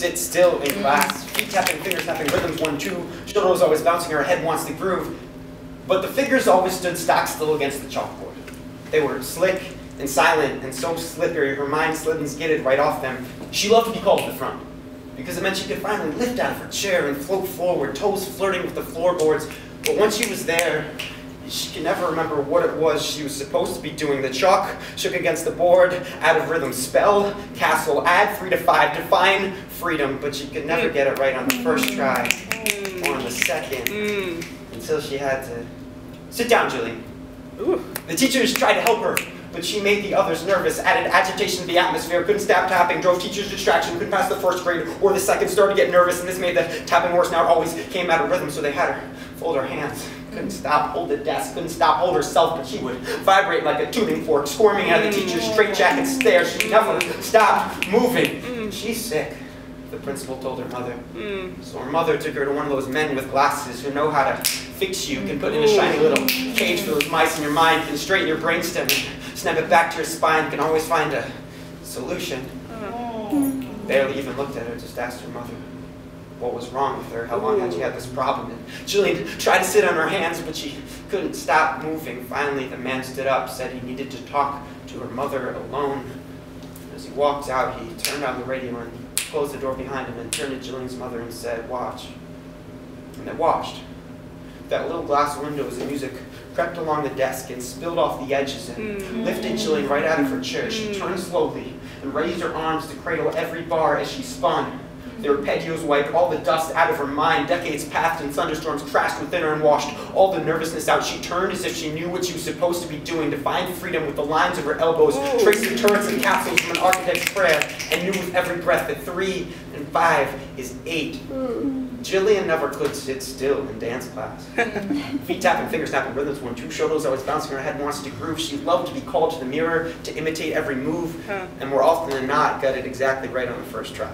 sit still in class. Feet tapping, fingers snapping, rhythms 1, 2. Shoulder was always bouncing, her head wants to groove. But the figures always stood stock still against the chalkboard. They were slick and silent and so slippery, her mind slid and skidded right off them. She loved to be called to the front, because it meant she could finally lift out of her chair and float forward, toes flirting with the floorboards. But once she was there, she could never remember what it was she was supposed to be doing. The chalk shook against the board, out of rhythm. Spell, castle, add 3 to 5, define freedom. But she could never get it right on the first try, or on the second, until she had to sit down, Gillian. The teachers tried to help her, but she made the others nervous, added agitation to the atmosphere, couldn't stop tapping, drove teachers' distraction, couldn't pass the first grade or the second, started to get nervous, and this made the tapping worse. Now it always came out of rhythm, so they had her fold her hands. Couldn't stop, hold the desk, couldn't stop, hold herself, but she would vibrate like a tuning fork, squirming out of the teacher's straitjacket stare. She never stopped moving. She's sick, the principal told her mother. So her mother took her to one of those men with glasses who know how to fix you, can put in a shiny little cage for those mice in your mind, can straighten your brainstem and snap it back to your spine, can always find a solution. Barely even looked at her, just asked her mother what was wrong with her, how long had she had this problem. And Gillian tried to sit on her hands, but she couldn't stop moving. Finally, the man stood up, said he needed to talk to her mother alone. As he walked out, he turned on the radio and closed the door behind him and turned to Gillian's mother and said, "Watch." And they watched. That little glass window as the music crept along the desk and spilled off the edges and lifted Gillian right out of her chair. She turned slowly and raised her arms to cradle every bar as she spun. Their arpeggios wiped all the dust out of her mind. Decades passed and thunderstorms crashed within her and washed all the nervousness out. She turned as if she knew what she was supposed to be doing, to find freedom with the lines of her elbows, traced the turrets and capsules from an architect's prayer, and knew with every breath that 3 and 5 is 8. Gillian never could sit still in dance class. Feet tapping, fingers snapping, rhythms 1, 2. Shoulders always bouncing, her head wants to groove. She loved to be called to the mirror, to imitate every move, and more often than not, got it exactly right on the first try.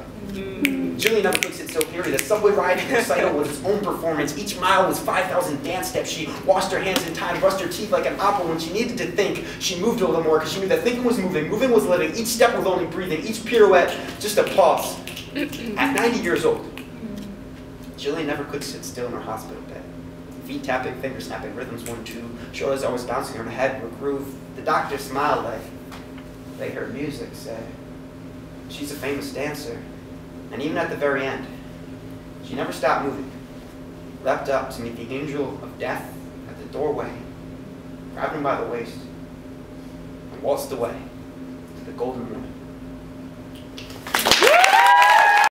Gillian never could sit still, period. The subway ride in recital was its own performance. Each mile was 5,000 dance steps. She washed her hands in time, brushed her teeth like an opera. When she needed to think, she moved a little more, because she knew that thinking was moving was living. Each step was only breathing, each pirouette just a pulse. At 90 years old, Gillian never could sit still in her hospital bed. Feet tapping, fingers snapping, rhythms 1, 2. Shoulders always bouncing, her head would groove. The doctor smiled like they heard music, said, "She's a famous dancer." And even at the very end, she never stopped moving, leapt up to meet the angel of death at the doorway, grabbed him by the waist, and waltzed away to the golden morning.